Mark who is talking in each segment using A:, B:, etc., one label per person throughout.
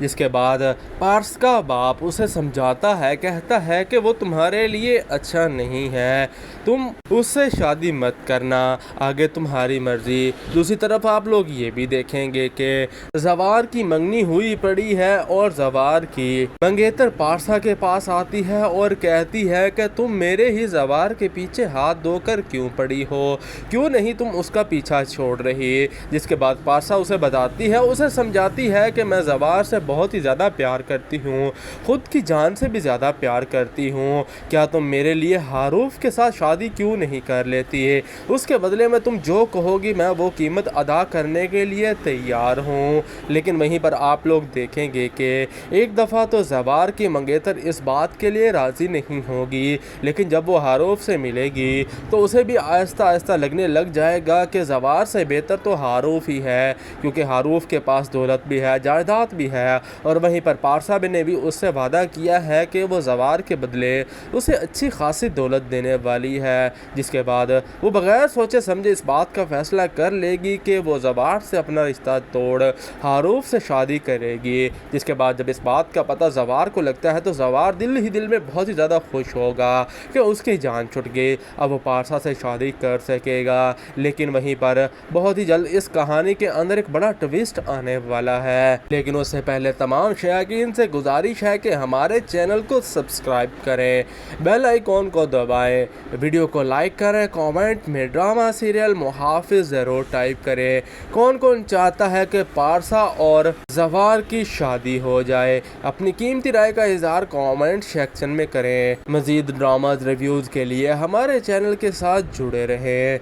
A: جس کے بعد پارس کا باپ اسے سمجھاتا ہے، کہتا ہے کہ وہ تمہارے لیے اچھا نہیں ہے، تم اس سے شادی مت کرنا، آگے تمہاری مرضی۔ دوسری طرف آپ لوگ یہ بھی دیکھیں گے کہ زوار کی منگنی ہوئی پڑی ہے اور زوار کی منگیتر پارسا کے پاس آتی ہے اور کہتی ہے کہ تم میرے ہی زوار کے پیچھے ہاتھ دھو کر کیوں پڑی ہو، کیوں نہیں تم اس کا پیچھا چھوڑ رہی۔ جس کے بعد پارسا اسے بتاتی ہے، اسے سمجھاتی ہے کہ میں زوار سے بہت ہی زیادہ پیار کرتی ہوں، خود کی جان سے بھی زیادہ پیار کرتی ہوں، کیا تم میرے لیے ہاروف کے ساتھ شادی کیوں نہیں کر لیتی ہے؟ اس کے بدلے میں تم جو کہو گی میں وہ قیمت ادا کرنے کے لیے تیار ہوں۔ لیکن وہیں پر آپ لوگ دیکھیں گے کہ ایک دفعہ تو زوار کی منگیتر اس بات کے لیے راضی نہیں ہوگی، لیکن جب وہ ہاروف سے ملے گی تو اسے بھی آہستہ آہستہ لگنے لگ جائے گا کہ زوار سے بہتر تو ہاروف ہی ہے، کیونکہ ہاروف کے پاس دولت بھی ہے، جائیداد بھی ہے، اور وہیں پر پارسا نے بھی اس سے وعدہ کیا ہے کہ وہ زوار کے بدلے اسے اچھی خاصی دولت دینے والی ہے۔ جس کے بعد وہ بغیر سوچے سمجھے اس بات کا فیصلہ کر لے گی کہ وہ زوار سے اپنا رشتہ توڑ ہاروف سے شادی کرے گی۔ جس کے بعد جب اس بات کا پتہ زوار کو لگتا ہے تو زوار دل ہی دل میں بہت ہی زیادہ خوش ہوگا کہ اس کی جان چھٹ گئی، اب وہ پارسا سے شادی کر سکے گا۔ لیکن وہیں پر بہت ہی جلد اس کہانی کے اندر ایک بڑا ٹویسٹ آنے والا ہے، لیکن اس سے پہلے تمام شائقین سے گزارش ہے کہ ہمارے چینل کو سبسکرائب کریں، بیل آئیکن کو دبائیں، ویڈیو کو لائک کریں، کامنٹ میں ڈرامہ سیریل محافظ ضرور ٹائپ کریں۔ کون کون چاہتا ہے کہ پارسا اور زوار کی شادی ہو جائے؟ اپنی قیمتی رائے کا اظہار کامنٹ سیکشن میں کریں۔ مزید ڈراماز ریویوز کے لیے ہمارے چینل کے ساتھ جڑے رہیں۔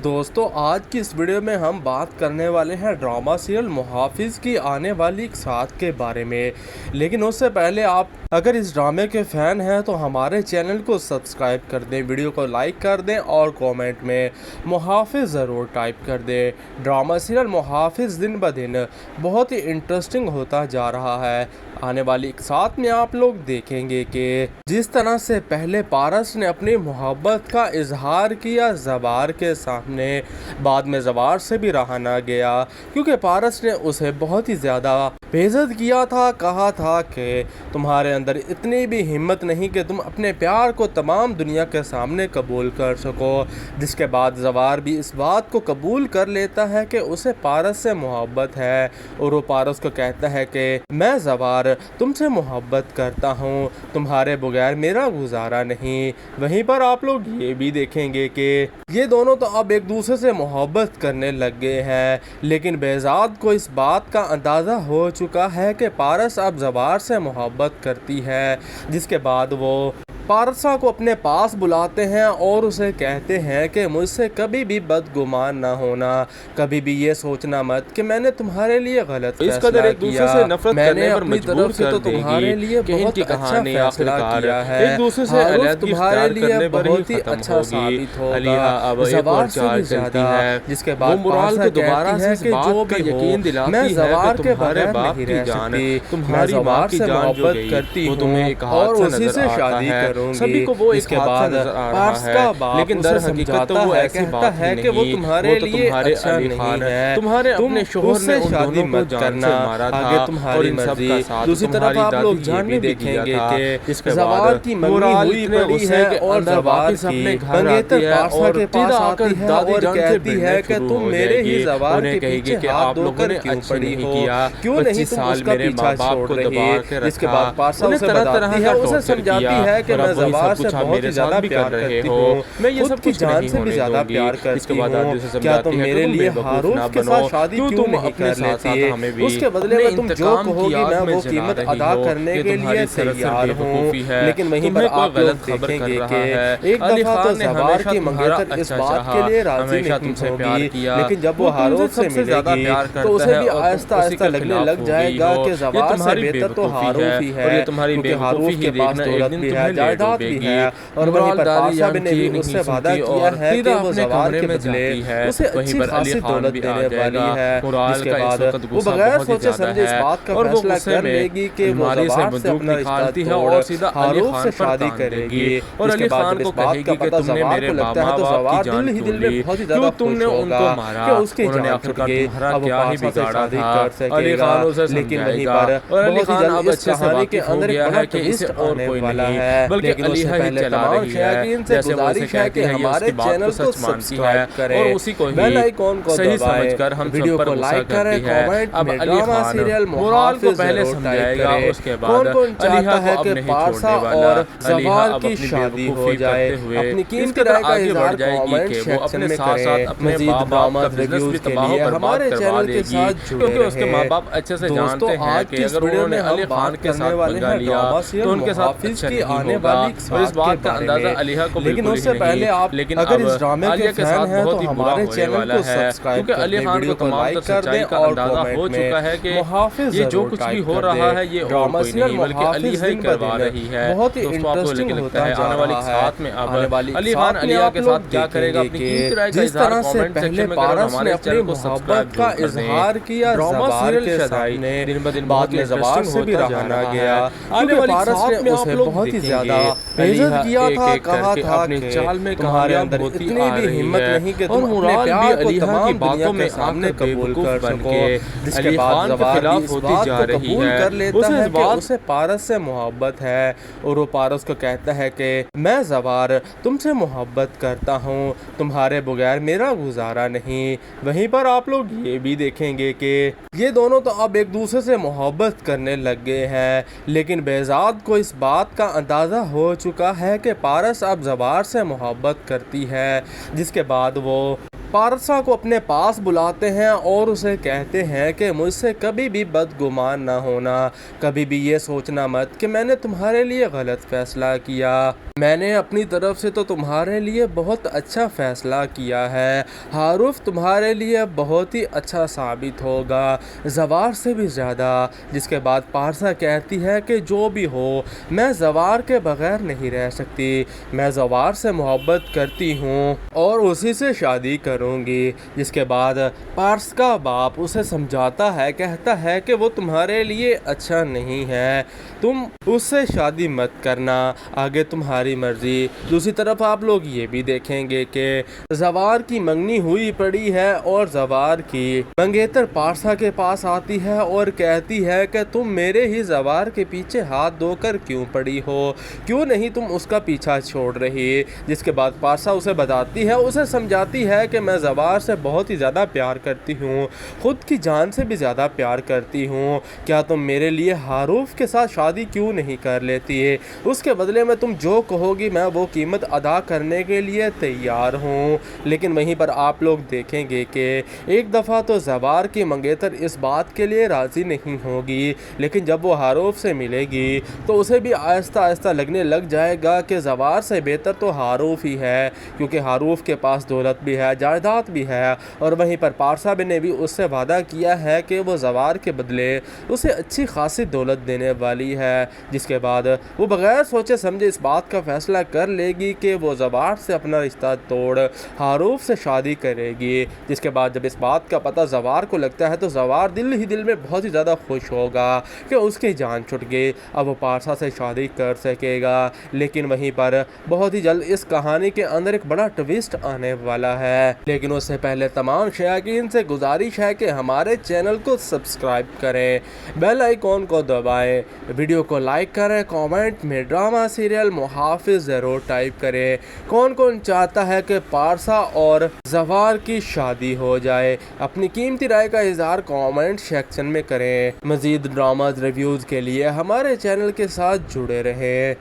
A: دوستو آج کی اس ویڈیو میں ہم بات کرنے والے ہیں ڈرامہ سیریل محافظ کی آنے والی ساتھ کے بارے میں، لیکن اس سے پہلے آپ اگر اس ڈرامے کے فین ہیں تو ہمارے چینل کو سبسکرائب کر دیں، ویڈیو کو لائک کر دیں اور کومنٹ میں محافظ ضرور ٹائپ کر دیں۔ ڈرامہ سیریل محافظ دن بہ دن بہت ہی انٹرسٹنگ ہوتا جا رہا ہے۔ آنے والی ایک ساتھ میں آپ لوگ دیکھیں گے کہ جس طرح سے پہلے پارس نے اپنی محبت کا اظہار کیا زوار کے سامنے، بعد میں زوار سے بھی رہا نہ گیا، کیونکہ پارس نے اسے بہت ہی زیادہ بے عزت کیا تھا، کہا تھا کہ تمہارے اندر اتنی بھی ہمت نہیں کہ تم اپنے پیار کو تمام دنیا کے سامنے قبول کر سکو۔ جس کے بعد زوار بھی اس بات کو قبول کر لیتا ہے کہ اسے پارس سے محبت ہے، اور وہ پارس کو کہتا ہے کہ میں زوار تم سے محبت کرتا ہوں، تمہارے بغیر میرا گزارا نہیں۔ وہیں پر آپ لوگ یہ بھی دیکھیں گے کہ یہ دونوں تو اب ایک دوسرے سے محبت کرنے لگ گئے ہیں، لیکن بہزاد کو اس بات کا اندازہ ہو چکا ہے کہ پارس اب زوار سے محبت کرتی ہے۔ جس کے بعد وہ پارسا کو اپنے پاس بلاتے ہیں اور اسے کہتے ہیں کہ مجھ سے کبھی بھی بدگمان نہ ہونا، کبھی بھی یہ سوچنا مت کہ میں نے تمہارے لیے غلط
B: اس قدر ایک دوسرے سے نفرت
A: میں
B: کرنے
A: نے
B: پر
A: اپنی
B: مجبور
A: طرف سے تو
B: کر دے
A: تمہارے
B: گی
A: لیے
B: کہ ان
A: بہت
B: کی
A: اچھا
B: کہانی
A: فیصلہ
B: آخرکار
A: کیا ہے،
B: ایک دوسرے سے
A: ہاروف
B: علیحدگی
A: تمہارے
B: اختیار
A: لیے
B: کرنے پر ہی
A: بہت ہی
B: ختم
A: اچھا
B: ہوگی۔
A: ثابت ہوگا،
B: علیحا اب ایک
A: زوار
B: اور
A: سے
B: چال
A: بھی
B: چلتی
A: زیادہ۔
B: ہے،
A: جس کے
B: وہ
A: بعد
B: مرال
A: پارسا
B: کو دوبارہ
A: کہتی
B: سے
A: ہے
B: اس
A: کہ
B: بات
A: جو
B: کا
A: بھی ہو
B: یقین دلاتی
A: میں
B: ہے
A: زوار
B: کہ
A: کے
B: تمہارے
A: بغیر
B: باپ
A: نہیں
B: کی
A: رہ
B: جان،
A: سکتی،
B: تمہاری
A: میں
B: ماں
A: زوار
B: کی
A: سے
B: جان جو
A: محبت
B: گئی
A: کرتی
B: وہ تمہیں
A: ہوں
B: ایک
A: اور
B: حادثہ
A: اسی
B: نظر
A: سے
B: آتا
A: شادی
B: ہے،
A: کروں گی۔
B: سبھی کو وہ
A: اس
B: ایک
A: کے
B: حادثہ
A: بعد
B: نظر آ
A: پارس
B: رہا
A: کا
B: ہے،
A: باپ
B: لیکن
A: اسے
B: در حقیقت تو
A: سمجھاتا
B: وہ
A: ہے،
B: ایسی
A: کہتا
B: بات
A: ہے
B: ہی
A: کہ وہ
B: نہیں،
A: تمہارے
B: وہ تو
A: لیے
B: تمہارے
A: اچھا
B: علی
A: نہیں
B: خان
A: ہے،
B: تمہارے
A: تم
B: اپنے
A: اس
B: شوہر
A: سے
B: نے ان
A: شادی
B: دونوں کو
A: مت
B: جان
A: کرنا،
B: سے مارا تھا
A: آگے
B: اور
A: تمہاری
B: ان سب
A: مرضی۔
B: کا ساتھ
A: دوسری طرف
B: تمہاری
A: آپ لوگ
B: دادی
A: یہ
B: جان
A: بھی
B: نے بھی
A: دیکھیں
B: دیا
A: گے
B: تھا۔
A: کہ
B: جس کے
A: زوار
B: بعد
A: کی منگنی
B: مرال
A: ہوئی
B: اتنے
A: پڑی
B: غصے
A: ہے
B: کے
A: اور
B: اندر
A: زوار
B: واپس اپنے
A: کی
B: گھر
A: منگیتر
B: آتی ہے
A: پارسا
B: اور
A: کے پاس
B: سیدھا آ
A: آتی
B: کر
A: ہے
B: دادی
A: اور
B: جان سے
A: کہتی
B: بھیڑنے
A: ہے کہ
B: شروع
A: تم
B: ہو
A: میرے
B: جائے
A: ہی
B: گی،
A: زوار
B: انہیں
A: کے
B: کہے گی
A: پیچھے
B: کہ
A: ہاتھ
B: آپ
A: دھو
B: لوگوں
A: کر
B: نے
A: کیوں
B: اچھے
A: پڑی
B: نہیں
A: ہو،
B: کیا،
A: کیوں نہیں
B: 25
A: تم
B: سال
A: اس کا
B: میرے
A: پیچھا
B: ماں باپ
A: چھوڑ
B: کو
A: رہی۔
B: دبا کے
A: جس کے
B: رکھا،
A: بعد پارسا
B: انہیں
A: اسے
B: طرح طرح
A: بتاتی
B: کا
A: ہے، اسے
B: ٹارچر
A: سمجھاتی
B: کیا،
A: ہے کہ
B: اور
A: میں
B: اب وہی
A: زوار
B: سب
A: سے
B: کچھ آپ
A: بہت ہی
B: میرے
A: زیادہ
B: ساتھ بھی
A: پیار
B: کر رہے
A: کرتی
B: ہو،
A: ہوں،
B: میں یہ
A: خود
B: سب
A: کی
B: کچھ
A: جان
B: نہیں
A: سے بھی
B: ہونے
A: زیادہ
B: دوں گی۔
A: پیار
B: اس کے
A: کرتی
B: بعد
A: ہوں،
B: دادی اسے
A: کیا
B: سمجھاتی
A: تم
B: ہے کہ
A: میرے
B: تم
A: لیے
B: بے وقوف
A: ہاروف
B: نہ
A: کے
B: بنو،
A: ساتھ شادی
B: کیوں
A: کیوں
B: تم
A: نہیں
B: اپنے
A: کر
B: ساتھ
A: لیتی؟
B: ساتھ ہمیں بھی
A: اس کے بدلے
B: اپنے
A: میں تم جو
B: انتقام
A: کہو
B: کی
A: گی
B: آگ
A: میں
B: میں
A: وہ
B: جلا
A: قیمت
B: رہی
A: ادا
B: ہو
A: کرنے
B: کہ
A: کے لیے
B: تمہاری سراسر
A: تیار
B: بے
A: ہوں،
B: وقوفی ہے،
A: لیکن وہیں پر
B: تمہیں کوئی
A: آپ لوگ
B: غلط خبر
A: دیکھیں
B: کر
A: گے
B: رہا
A: کہ
B: ہے۔
A: ایک
B: علی
A: دفعہ تو
B: خان نے
A: زوار
B: ہمیشہ
A: کی
B: تمہارا
A: منگیتر اس
B: اچھا
A: بات
B: چاہا،
A: کے لیے راضی
B: ہمیشہ تم
A: نہیں
B: سے پیار
A: ہوگی،
B: کیا،
A: لیکن جب
B: وہ
A: وہ
B: تم سے
A: ہاروف سے
B: سب سے
A: ملے
B: زیادہ
A: گی
B: پیار
A: تو
B: کرتا
A: اسے
B: ہے
A: بھی
B: اور
A: آہستہ
B: تم اسی
A: آہستہ
B: کے
A: لگنے
B: خلاف
A: لگ
B: ہو
A: جائے
B: گئی
A: گا
B: ہو۔
A: کہ
B: یہ
A: زوار سے
B: تمہاری بے
A: بہتر تو
B: وقوفی
A: ہاروف ہی
B: اور
A: ہے،
B: یہ تمہاری بے
A: کیونکہ ہاروف
B: وقوفی ہی
A: کے پاس
B: دیکھنا ایک
A: دولت
B: دن
A: بھی ہے،
B: تمہیں لیٹ
A: جائیداد بھی ہے اور وہیں پر پارسا نے بھی اس سے وعدہ کیا ہے کہ وہ زوار کے بدلے اسے اچھی خاصی دولت دینے والی ہے، جس کے بعد وہ بغیر سوچے سمجھے اس بات کا فیصلہ کر لے گی کہ وہ زوار سے اپنا رشتہ توڑ ہاروف سے شادی کرے گی، اور علی خان کو کہے گی کہ تم نے میرے ماں باپ کی جان دل میں بہت ہی زیادہ خوش ہوگا کہ اس کی جان چھٹ گئی، اب وہ پارسا سے شادی کر سکے گا، لیکن وہیں پر بہت ہی جلد اس کہانی کے اندر ایک بڑا ٹویسٹ آنے والا ہے، لیکن اس سے پہلے تمام شائقین سے گزارش ہے کہ ہمارے چینل کو سبسکرائب کریں، بیل آئیکن کو دبائیں، ویڈیو کو لائک کریں، کامنٹ میں ڈرامہ سیریل محافظ ضرور ٹائپ کریں، کون کون چاہتا ہے کہ پارسا اور زوار کی شادی ہو جائے، اپنی قیمتی رائے کا اظہار کامنٹ سیکشن میں کریں، مزید ڈرامہ ریویوز کے لیے ہمارے چینل کے ساتھ جڑے رہیں۔ دوستو آج کی اس ویڈیو میں ہم بات کرنے والے ہیں ڈرامہ سیریل محافظ کی آنے والی ساتھ کے بارے میں، لیکن اس سے پہلے آپ اگر اس ڈرامے کے فین ہیں تو ہمارے چینل کو سبسکرائب کر دیں، ویڈیو کو لائک کر دیں اور کامنٹ میں محافظ ضرور ٹائپ کر دیں۔ ڈرامہ سیریل محافظ دن بہ دن بہت ہی انٹرسٹنگ ہوتا جا رہا ہے، آنے والی ساتھ میں آپ لوگ دیکھیں گے کہ جس طرح سے پہلے پارس نے اپنی محبت کا اظہار کیا زوار کے سامنے، بعد میں زوار سے بھی رہا گیا، کیونکہ پارس نے اسے بہت ہی زیادہ بےعزت کیا تھا، کہا تھا کہ تمہارے اندر اتنی بھی ہمت نہیں کہ تم اپنے پیار کو تمام دنیا کے سامنے قبول کر سکو، جس کے بعد زوار بھی اس بات کو قبول کر لیتا ہے کہ اسے پارس سے محبت ہے، اور وہ پارس کو کہتا ہے کہ میں زوار تم سے محبت کرتا ہوں، تمہارے بغیر میرا گزارا نہیں۔ وہیں پر آپ لوگ یہ بھی دیکھیں گے کہ یہ دونوں تو اب ایک دوسرے سے محبت کرنے لگ گئے ہیں، لیکن بہزاد کو اس بات کا اندازہ ہو چکا ہے کہ پارس اب زوار سے محبت کرتی ہے، جس کے بعد وہ پارسا کو اپنے پاس بلاتے ہیں اور اسے کہتے ہیں کہ مجھ سے کبھی بھی بدگمان نہ ہونا، کبھی بھی یہ سوچنا مت کہ میں نے تمہارے لیے غلط فیصلہ کیا، میں نے اپنی طرف سے تو تمہارے لیے بہت اچھا فیصلہ کیا ہے، ہاروف تمہارے لیے بہت ہی اچھا ثابت ہوگا، زوار سے بھی زیادہ۔ جس کے بعد پارسا کہتی ہے کہ جو بھی ہو میں زوار کے بغیر نہیں رہ سکتی، میں زوار سے محبت کرتی ہوں اور اسی سے شادی کروں گی۔ جس کے بعد پارس کا باپ اسے سمجھاتا ہے، کہتا ہے کہ وہ تمہارے لیے اچھا نہیں ہے، تم اس سے شادی مت کرنا، آگے تمہاری مرضی۔ دوسری طرف آپ لوگ یہ بھی دیکھیں گے کہ زوار کی منگنی ہوئی پڑی ہے اور زوار کی منگیتر پارسا کے پاس آتی ہے اور کہتی ہے کہ تم میرے ہی زوار کے پیچھے ہاتھ دھو کر کیوں پڑی ہو، کیوں نہیں تم اس کا پیچھا چھوڑ رہی۔ جس کے بعد پارسا اسے بتاتی ہے، اسے سمجھاتی ہے کہ میں زوار سے بہت ہی زیادہ پیار کرتی ہوں، خود کی جان سے بھی زیادہ پیار کرتی ہوں، کیا تم میرے لیے ہاروف کے ساتھ شادی کیوں نہیں کر لیتی ہے، اس کے بدلے میں تم جو کہو گی میں وہ قیمت ادا کرنے کے لیے تیار ہوں۔ لیکن وہیں پر آپ لوگ دیکھیں گے کہ ایک دفعہ تو زوار کی منگیتر اس بات کے لیے راضی نہیں ہوگی، لیکن جب وہ ہاروف سے ملے گی تو اسے بھی آہستہ آہستہ لگنے لگ جائے گا کہ زوار سے بہتر تو ہاروف ہی ہے، کیونکہ ہاروف کے پاس دولت بھی ہے، جائیداد بھی ہے، اور وہیں پر پارسا نے بھی اس سے وعدہ کیا ہے کہ وہ زوار کے بدلے اسے اچھی خاصی دولت دینے والی ہے۔ جس کے بعد وہ بغیر سوچے سمجھے اس بات کا فیصلہ کر لے گی کہ وہ زوار سے اپنا رشتہ توڑ ہاروف سے شادی کرے گی۔ جس کے بعد جب اس بات کا پتہ زوار کو لگتا ہے تو زوار دل ہی دل میں بہت ہی زیادہ خوش ہوگا کہ اس کی جان چھٹ گئی، اب وہ پارسا سے شادی کر سکے گا۔ لیکن وہیں پر بہت ہی جلد اس کہانی کے اندر ایک بڑا ٹویسٹ آنے والا ہے، لیکن اس سے پہلے تمام شائقین سے گزارش ہے کہ ہمارے چینل کو سبسکرائب کریں، بیل آئیکن کو دبائیں، ویڈیو کو لائک کریں، کامنٹ میں ڈرامہ سیریل محافظ ضرور ٹائپ کریں۔ کون کون چاہتا ہے کہ پارسا اور زوار کی شادی ہو جائے، اپنی قیمتی رائے کا اظہار کامنٹ سیکشن میں کریں۔ مزید ڈرامہ ریویوز کے لیے ہمارے چینل کے ساتھ جڑے رہیں۔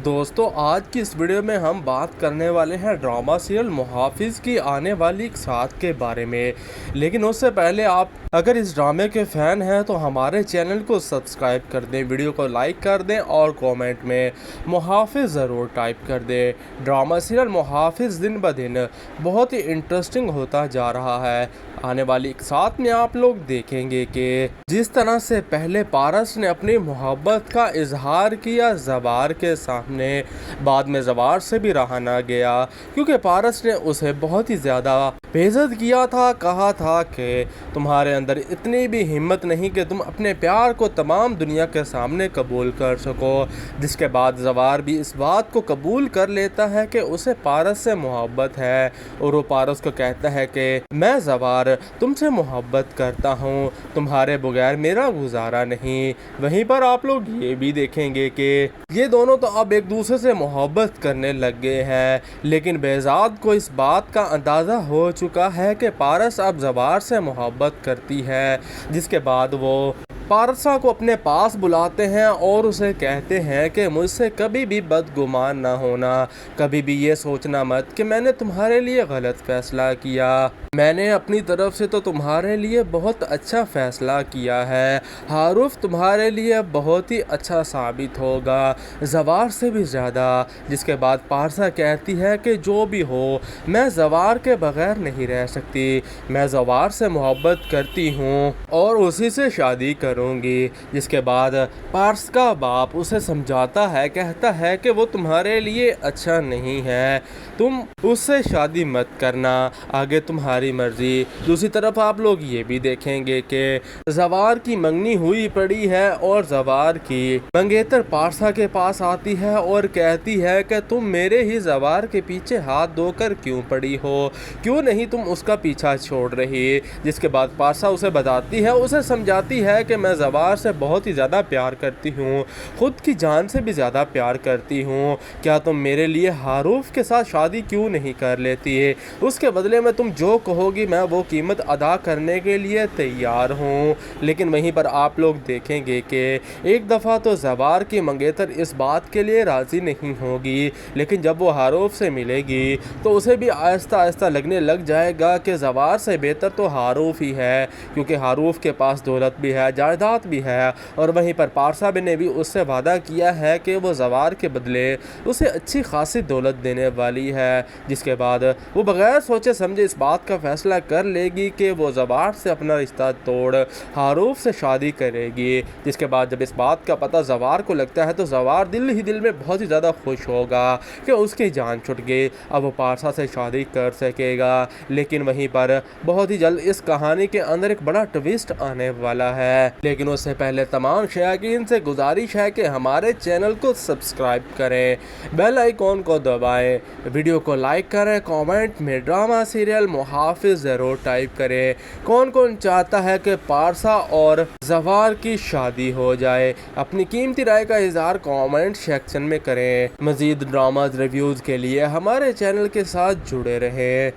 A: دوستو آج کی اس ویڈیو میں ہم بات کرنے والے ہیں ڈرامہ سیریل محافظ کی آنے والی ساتھ کے بارے میں، لیکن اس سے پہلے آپ اگر اس ڈرامے کے فین ہیں تو ہمارے چینل کو سبسکرائب کر دیں، ویڈیو کو لائک کر دیں اور کامنٹ میں محافظ ضرور ٹائپ کر دیں۔ ڈرامہ سیریل محافظ دن بہ دن بہت ہی انٹرسٹنگ ہوتا جا رہا ہے، آنے والی ساتھ میں آپ لوگ دیکھیں گے کہ جس طرح سے پہلے پارس نے اپنی محبت کا اظہار کیا زوار کے ساتھ سامنے بعد میں زوار سے بھی رہا نہ گیا کیونکہ پارس نے اسے بہت ہی زیادہ بے عزت کیا تھا. کہا تھا کہ تمہارے اندر اتنی بھی ہمت نہیں کہ تم اپنے پیار کو تمام دنیا کے سامنے قبول کر سکو. جس کے بعد زوار بھی اس بات کو قبول کر لیتا ہے کہ اسے پارس سے محبت ہے اور وہ پارس کو کہتا ہے کہ میں زوار تم سے محبت کرتا ہوں, تمہارے بغیر میرا گزارا نہیں. وہیں پر آپ لوگ یہ بھی دیکھیں گے کہ یہ دونوں تو اب ایک دوسرے سے محبت کرنے لگ گئے ہیں, لیکن بہزاد کو اس بات کا اندازہ ہو چکا ہے کہ پارس اب زوار سے محبت کرتی ہے. جس کے بعد وہ پارسا کو اپنے پاس بلاتے ہیں اور اسے کہتے ہیں کہ مجھ سے کبھی بھی بدگمان نہ ہونا, کبھی بھی یہ سوچنا مت کہ میں نے تمہارے لیے غلط فیصلہ کیا. میں نے اپنی طرف سے تو تمہارے لیے بہت اچھا فیصلہ کیا ہے. حارف تمہارے لیے بہت ہی اچھا ثابت ہوگا, زوار سے بھی زیادہ. جس کے بعد پارسا کہتی ہے کہ جو بھی ہو میں زوار کے بغیر نہیں رہ سکتی, میں زوار سے محبت کرتی ہوں اور اسی سے شادی کروں گی. جس کے بعد پارس کا باپ اسے سمجھاتا ہے, کہتا ہے کہ وہ تمہارے لیے اچھا نہیں ہے, تم اس سے شادی مت کرنا, آگے تمہاری مرضی. دوسری طرف آپ لوگ یہ بھی دیکھیں گے کہ زوار کی منگنی ہوئی پڑی ہے اور زوار کی منگیتر پارسا کے پاس آتی ہے اور کہتی ہے کہ تم میرے ہی زوار کے پیچھے ہاتھ دھو کر کیوں پڑی ہو, کیوں نہیں تم اس کا پیچھا چھوڑ رہی. جس کے بعد پارسا اسے بتاتی ہے, اسے سمجھاتی ہے کہ میں زوار سے بہت ہی زیادہ پیار کرتی ہوں, خود کی جان سے بھی زیادہ پیار کرتی ہوں, کیا تم میرے لیے حاروف کے ساتھ شادی کیوں نہیں کر لیتی ہے, اس کے بدلے میں تم جو کہو گی میں وہ قیمت ادا کرنے کے لیے تیار ہوں. لیکن وہیں پر آپ لوگ دیکھیں گے کہ ایک دفعہ تو زوار کی منگیتر اس بات کے لیے راضی نہیں ہوگی, لیکن جب وہ حاروف سے ملے گی تو اسے بھی آہستہ آہستہ لگنے لگ جائے گا کہ زوار سے بہتر تو حاروف ہی ہے, کیونکہ حاروف کے پاس دولت بھی ہے, جائیداد بھی ہے, اور وہیں پر پارسا نے بھی اس سے وعدہ کیا ہے کہ وہ زوار کے بدلے اسے اچھی خاصی دولت دینے والی ہے. جس کے بعد وہ بغیر سوچے سمجھے اس بات کا فیصلہ کر لے گی کہ وہ زوار سے اپنا رشتہ توڑ حاروف سے شادی کرے گی. جس کے بعد جب اس بات کا پتہ زوار کو لگتا ہے تو زوار دل ہی دل میں بہت ہی زیادہ خوش ہوگا کہ اس کی جان چھٹ گئی, اب وہ پارسا سے شادی کر سکے گا. لیکن وہیں پر بہت ہی جلد اس کہانی کے اندر ایک بڑا ٹویسٹ آنے والا ہے, لیکن اس سے پہلے تمام شائقین سے گزارش ہے کہ ہمارے چینل کو سبسکرائب کریں, بیل آئیکن کو دبائیں, ویڈیو کو لائک کریں, کامنٹ میں ڈرامہ سیریل محافظ ضرور ٹائپ کریں. کون کون چاہتا ہے کہ پارسا اور زوار کی شادی ہو جائے, اپنی قیمتی رائے کا اظہار کامنٹ سیکشن میں کریں. مزید ڈراماز ریویوز کے لیے ہمارے چینل کے ساتھ جڑے رہیں.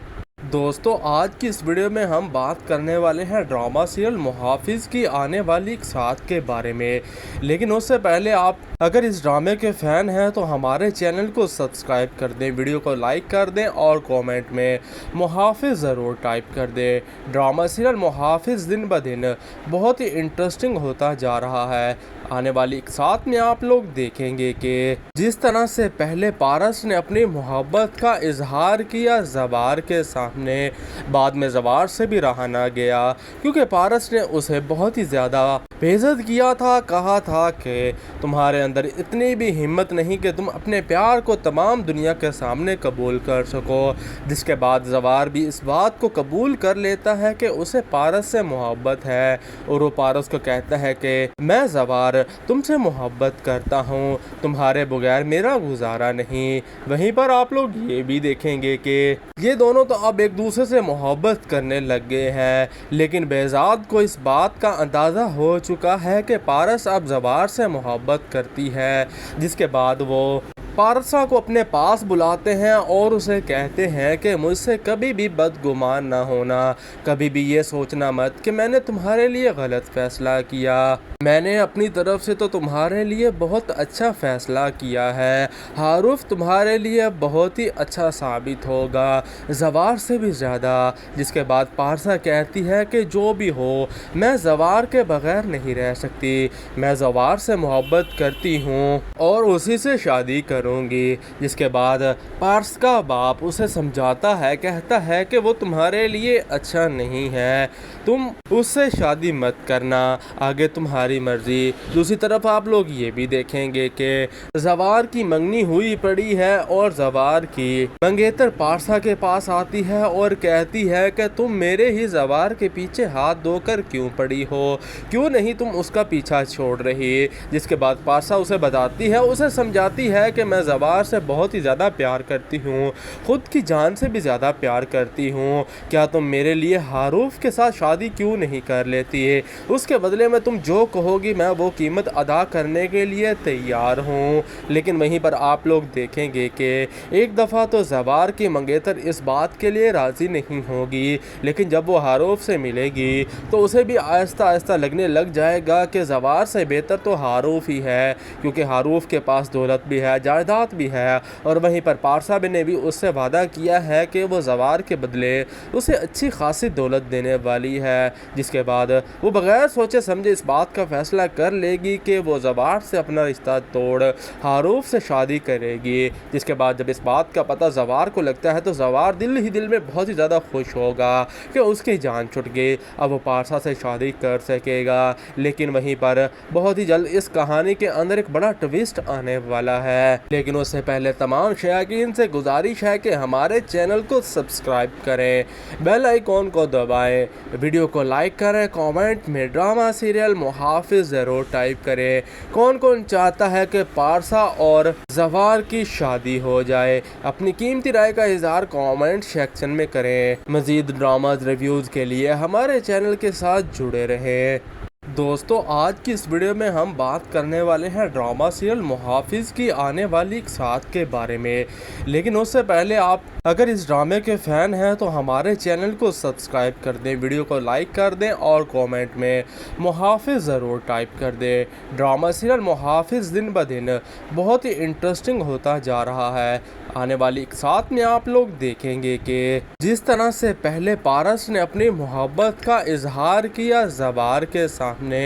A: دوستو آج کی اس ویڈیو میں ہم بات کرنے والے ہیں ڈرامہ سیریل محافظ کی آنے والی ایک ساتھ کے بارے میں, لیکن اس سے پہلے آپ اگر اس ڈرامے کے فین ہیں تو ہمارے چینل کو سبسکرائب کر دیں, ویڈیو کو لائک کر دیں اور کومنٹ میں محافظ ضرور ٹائپ کر دیں. ڈرامہ سیریل محافظ دن بدن بہت ہی انٹرسٹنگ ہوتا جا رہا ہے. آنے والی ایک ساتھ میں آپ لوگ دیکھیں گے کہ جس طرح سے پہلے پارس نے اپنی محبت کا اظہار کیا زوار کے سامنے, بعد میں زوار سے بھی رہا نہ گیا کیونکہ پارس نے اسے بہت ہی زیادہ بے عزت کیا تھا. کہا تھا کہ تمہارے اندر اتنی بھی ہمت نہیں کہ تم اپنے پیار کو تمام دنیا کے سامنے قبول کر سکو. جس کے بعد زوار بھی اس بات کو قبول کر لیتا ہے کہ اسے پارس سے محبت ہے اور وہ پارس کو کہتا ہے کہ میں زوار تم سے محبت کرتا ہوں, تمہارے بغیر میرا گزارا نہیں. وہیں پر آپ لوگ یہ بھی دیکھیں گے کہ یہ دونوں تو اب ایک دوسرے سے محبت کرنے لگ گئے ہیں, لیکن بہزاد کو اس بات کا اندازہ ہو چکا ہے کہ پارس اب زوار سے محبت کرتی ہے. جس کے بعد وہ پارسا کو اپنے پاس بلاتے ہیں اور اسے کہتے ہیں کہ مجھ سے کبھی بھی بدگمان نہ ہونا, کبھی بھی یہ سوچنا مت کہ میں نے تمہارے لیے غلط فیصلہ کیا, میں نے اپنی طرف سے تو تمہارے لیے بہت اچھا فیصلہ کیا ہے. حاروف تمہارے لیے بہت ہی اچھا ثابت ہوگا, زوار سے بھی زیادہ. جس کے بعد پارسا کہتی ہے کہ جو بھی ہو میں زوار کے بغیر نہیں رہ سکتی, میں زوار سے محبت کرتی ہوں اور اسی سے شادی کروں کروں گی۔ جس کے بعد پارس کا باپ اسے سمجھاتا ہے، کہتا ہے کہ وہ تمہارے لیے اچھا نہیں ہے، تم اس سے شادی مت کرنا، آگے تمہاری مرضی۔ دوسری طرف آپ لوگ یہ بھی دیکھیں گے کہ زوار کی منگنی ہوئی پڑی ہے اور زوار کی منگیتر پارسا کے پاس آتی ہے اور کہتی ہے کہ تم میرے ہی زوار کے پیچھے ہاتھ دھو کر کیوں پڑی ہو، کیوں نہیں تم اس کا پیچھا چھوڑ رہی۔ جس کے بعد پارسا اسے بتاتی ہے، اسے سمجھاتی ہے کہ میں زوار سے بہت ہی زیادہ پیار کرتی ہوں، خود کی جان سے بھی زیادہ پیار کرتی ہوں، کیا تم میرے لیے ہاروف کے ساتھ شادی کیوں نہیں کر لیتی ہے؟ اس کے بدلے میں تم جو کہو گی میں وہ قیمت ادا کرنے کے لیے تیار ہوں۔ لیکن وہیں پر آپ لوگ دیکھیں گے کہ ایک دفعہ تو زوار کی منگیتر اس بات کے لیے راضی نہیں ہوگی، لیکن جب وہ ہاروف سے ملے گی تو اسے بھی آہستہ آہستہ لگنے لگ جائے گا کہ زوار سے بہتر تو ہاروف ہی ہے، کیونکہ ہاروف کے پاس دولت بھی ہے، جائیداد بھی ہے، اور وہیں پر پارسا نے بھی اس سے وعدہ کیا ہے کہ وہ زوار کے بدلے اسے اچھی خاصی دولت دینے والی ہے۔ جس کے بعد وہ بغیر سوچے سمجھے اس بات کا فیصلہ کر لے گی کہ وہ زوار سے اپنا رشتہ توڑ ہاروف سے شادی کرے گی۔ جس کے بعد جب اس بات کا پتہ زوار کو لگتا ہے تو زوار دل ہی دل میں بہت ہی زیادہ خوش ہوگا کہ اس کی جان چھٹ گئی، اب وہ پارسا سے شادی کر سکے گا۔ لیکن وہیں پر بہت ہی جلد اس کہانی کے اندر ایک بڑا ٹویسٹ آنے والا ہے، لیکن اس سے پہلے تمام شائقین سے گزارش ہے کہ ہمارے چینل کو سبسکرائب کریں، بیل آئیکن کو دبائیں، ویڈیو کو لائک کریں، کامنٹ میں ڈرامہ سیریل محافظ ضرور ٹائپ کریں۔ کون کون چاہتا ہے کہ پارسا اور زوار کی شادی ہو جائے؟ اپنی قیمتی رائے کا اظہار کامنٹ سیکشن میں کریں۔ مزید ڈراماز ریویوز کے لیے ہمارے چینل کے ساتھ جڑے رہیں۔ دوستو آج کی اس ویڈیو میں ہم بات کرنے والے ہیں ڈرامہ سیریل محافظ کی آنے والی ایک ساتھ کے بارے میں، لیکن اس سے پہلے آپ اگر اس ڈرامے کے فین ہیں تو ہمارے چینل کو سبسکرائب کر دیں، ویڈیو کو لائک کر دیں اور کومنٹ میں محافظ ضرور ٹائپ کر دیں۔ ڈرامہ سیریل محافظ دن بدن بہت ہی انٹرسٹنگ ہوتا جا رہا ہے۔ آنے والی ایک ساتھ میں آپ لوگ دیکھیں گے کہ جس طرح سے پہلے پارس نے اپنی محبت کا اظہار کیا زوار کے سامنے،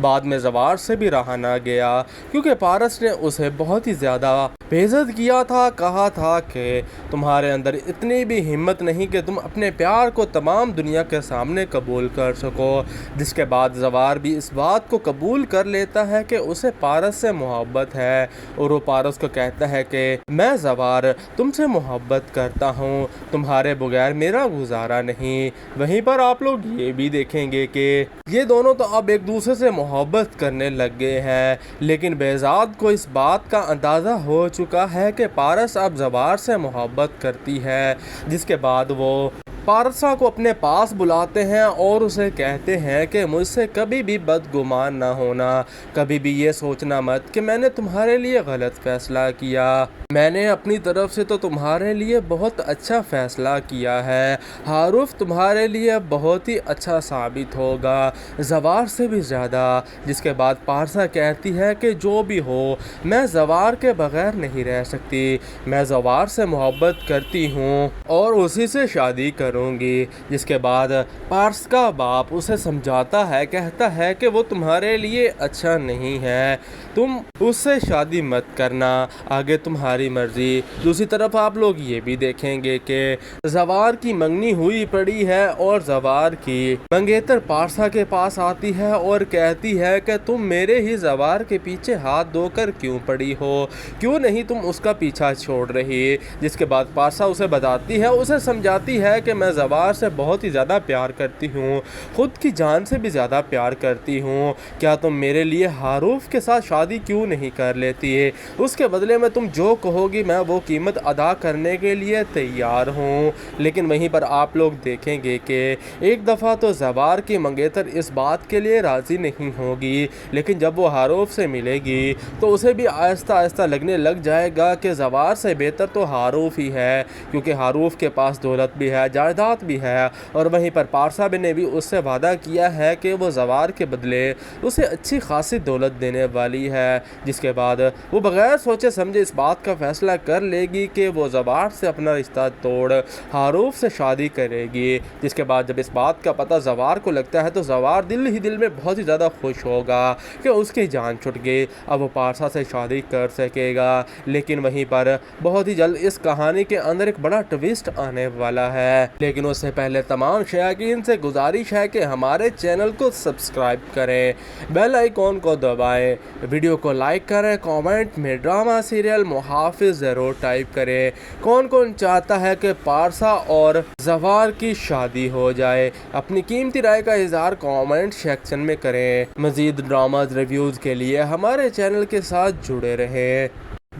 A: بعد میں زوار سے بھی رہا نہ گیا، کیونکہ پارس نے اسے بہت ہی زیادہ بے عزت کیا تھا، کہا تھا کہ تمہارے اندر اتنی بھی ہمت نہیں کہ تم اپنے پیار کو تمام دنیا کے سامنے قبول کر سکو۔ جس کے بعد زوار بھی اس بات کو قبول کر لیتا ہے کہ اسے پارس سے محبت ہے، اور وہ پارس کو کہتا ہے کہ میں زوار تم سے محبت کرتا ہوں، تمہارے بغیر میرا گزارا نہیں۔ وہیں پر آپ لوگ یہ بھی دیکھیں گے کہ یہ دونوں تو اب ایک دوسرے سے محبت کرنے لگ گئے ہیں، لیکن بہزاد کو اس بات کا اندازہ ہو چکا ہے کہ پارس اب زوار سے محبت کرتی ہے۔ جس کے بعد وہ پارسا کو اپنے پاس بلاتے ہیں اور اسے کہتے ہیں کہ مجھ سے کبھی بھی بدگمان نہ ہونا، کبھی بھی یہ سوچنا مت کہ میں نے تمہارے لیے غلط فیصلہ کیا، میں نے اپنی طرف سے تو تمہارے لیے بہت اچھا فیصلہ کیا ہے، ہاروف تمہارے لیے بہت ہی اچھا ثابت ہوگا، زوار سے بھی زیادہ۔ جس کے بعد پارسا کہتی ہے کہ جو بھی ہو میں زوار کے بغیر نہیں رہ سکتی، میں زوار سے محبت کرتی ہوں اور اسی سے شادی کروں گی۔ جس کے بعد پارس کا باپ اسے سمجھاتا ہے، کہتا ہے کہ وہ تمہارے لیے اچھا نہیں ہے، تم اس سے شادی مت کرنا، آگے تمہاری مرضی۔ دوسری طرف آپ لوگ یہ بھی دیکھیں گے کہ زوار کی منگنی ہوئی پڑی ہے اور زوار کی منگیتر پارسا کے پاس آتی ہے اور کہتی ہے کہ تم میرے ہی زوار کے پیچھے ہاتھ دھو کر کیوں پڑی ہو، کیوں نہیں تم اس کا پیچھا چھوڑ رہی۔ جس کے بعد پارسا اسے بتاتی ہے، اسے سمجھاتی ہے کہ میں زوار سے بہت ہی زیادہ پیار کرتی ہوں، خود کی جان سے بھی زیادہ پیار کرتی ہوں، کیا تم میرے لیے ہاروف کے ساتھ شادی کیوں نہیں کر لیتی ہے؟ اس کے بدلے میں تم جو کہو گی میں وہ قیمت ادا کرنے کے لیے تیار ہوں۔ لیکن وہیں پر آپ لوگ دیکھیں گے کہ ایک دفعہ تو زوار کی منگیتر اس بات کے لیے راضی نہیں ہوگی، لیکن جب وہ ہاروف سے ملے گی تو اسے بھی آہستہ آہستہ لگنے لگ جائے گا کہ زوار سے بہتر تو ہاروف ہی ہے، کیونکہ ہاروف کے پاس دولت بھی ہے، جائیداد جائیداد بھی ہے، اور وہیں پر پارسا نے بھی اس سے وعدہ کیا ہے کہ وہ زوار کے بدلے اسے اچھی خاصی دولت دینے والی ہے، جس کے بعد وہ بغیر سوچے سمجھے اس بات کا فیصلہ کر لے گی کہ وہ زوار سے اپنا رشتہ توڑ حاروف سے شادی کرے گی۔ جس کے بعد جب اس بات کا پتہ زوار کو لگتا ہے تو زوار دل ہی دل میں بہت ہی زیادہ خوش ہوگا کہ اس کی جان چھٹ گئی، اب وہ پارسا سے شادی کر سکے گا۔ لیکن وہیں پر بہت ہی جلد اس کہانی کے اندر ایک بڑا ٹویسٹ آنے والا ہے، لیکن اس سے پہلے تمام شائقین سے گزارش ہے کہ ہمارے چینل کو سبسکرائب کریں، بیل آئیکن کو دبائیں، ویڈیو کو لائک کریں، کامنٹ میں ڈرامہ سیریل محافظ ضرور ٹائپ کریں۔ کون کون چاہتا ہے کہ پارسا اور زوار کی شادی ہو جائے؟ اپنی قیمتی رائے کا اظہار کامنٹ سیکشن میں کریں۔ مزید ڈراماز ریویوز کے لیے ہمارے چینل کے ساتھ جڑے رہیں۔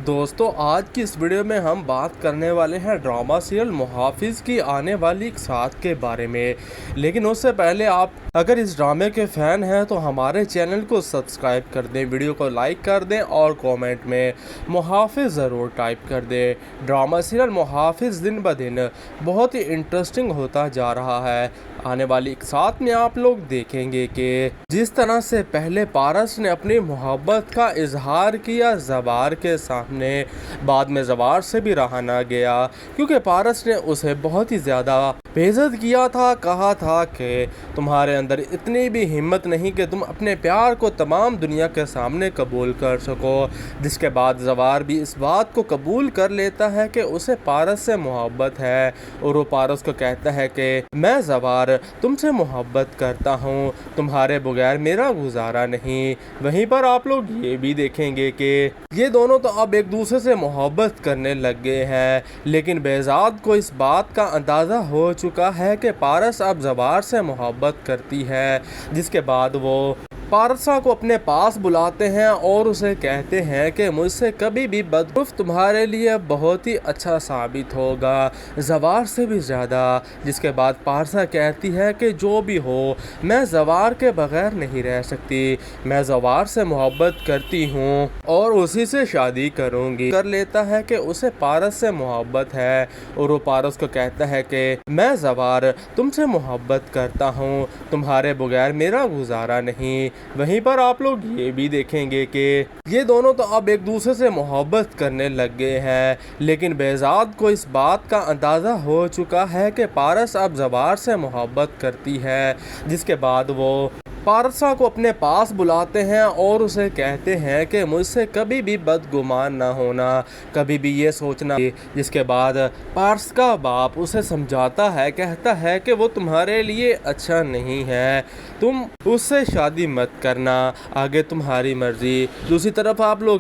A: دوستو آج کی اس ویڈیو میں ہم بات کرنے والے ہیں ڈرامہ سیریل محافظ کی آنے والی اقساط کے بارے میں، لیکن اس سے پہلے آپ اگر اس ڈرامے کے فین ہیں تو ہمارے چینل کو سبسکرائب کر دیں، ویڈیو کو لائک کر دیں اور کومنٹ میں محافظ ضرور ٹائپ کر دیں۔ ڈرامہ سیریل محافظ دن بہ دن بہت ہی انٹرسٹنگ ہوتا جا رہا ہے۔ آنے والی اقساط میں آپ لوگ دیکھیں گے کہ جس طرح سے پہلے پارس نے اپنی محبت کا اظہار کیا زوار کے سامنے، بعد میں زوار سے بھی رہا نہ گیا کیونکہ پارس نے اسے بہت ہی زیادہ بے عزت کیا تھا، کہا تھا کہ تمہارے اندر اتنی بھی ہمت نہیں کہ تم اپنے پیار کو تمام دنیا کے سامنے قبول کر سکو۔ جس کے بعد زوار بھی اس بات کو قبول کر لیتا ہے کہ اسے پارس سے محبت ہے، اور وہ پارس کو کہتا ہے کہ میں زوار تم سے محبت کرتا ہوں، تمہارے بغیر میرا گزارا نہیں۔ وہیں پر آپ لوگ یہ بھی دیکھیں گے کہ یہ دونوں تو اب ایک دوسرے سے محبت کرنے لگ گئے ہیں، لیکن بہزاد کو اس بات کا اندازہ ہو چکا ہے کہ پارس اب زوار سے محبت کرتی ہے۔ جس کے بعد وہ پارسا کو اپنے پاس بلاتے ہیں اور اسے کہتے ہیں کہ مجھ سے کبھی بھی بدگفت تمہارے لیے بہت ہی اچھا ثابت ہوگا، زوار سے بھی زیادہ۔ جس کے بعد پارسا کہتی ہے کہ جو بھی ہو میں زوار کے بغیر نہیں رہ سکتی، میں زوار سے محبت کرتی ہوں اور اسی سے شادی کروں گی۔ کر لیتا ہے کہ اسے پارس سے محبت ہے، اور وہ پارس کو کہتا ہے کہ میں زوار تم سے محبت کرتا ہوں، تمہارے بغیر میرا گزارا نہیں۔ وہیں پر آپ لوگ یہ بھی دیکھیں گے کہ یہ دونوں تو اب ایک دوسرے سے محبت کرنے لگ گئے ہیں، لیکن بہزاد کو اس بات کا اندازہ ہو چکا ہے کہ پارس اب زوار سے محبت کرتی ہے۔ جس کے بعد وہ پارسا کو اپنے پاس بلاتے ہیں اور اسے کہتے ہیں کہ مجھ سے کبھی بھی بدگمان نہ ہونا، کبھی بھی یہ سوچنا۔ جس کے بعد پارس کا باپ اسے سمجھاتا ہے، کہتا ہے کہ وہ تمہارے لیے اچھا نہیں ہے، تم اس سے شادی مت کرنا، آگے تمہاری مرضی۔ دوسری طرف آپ لوگ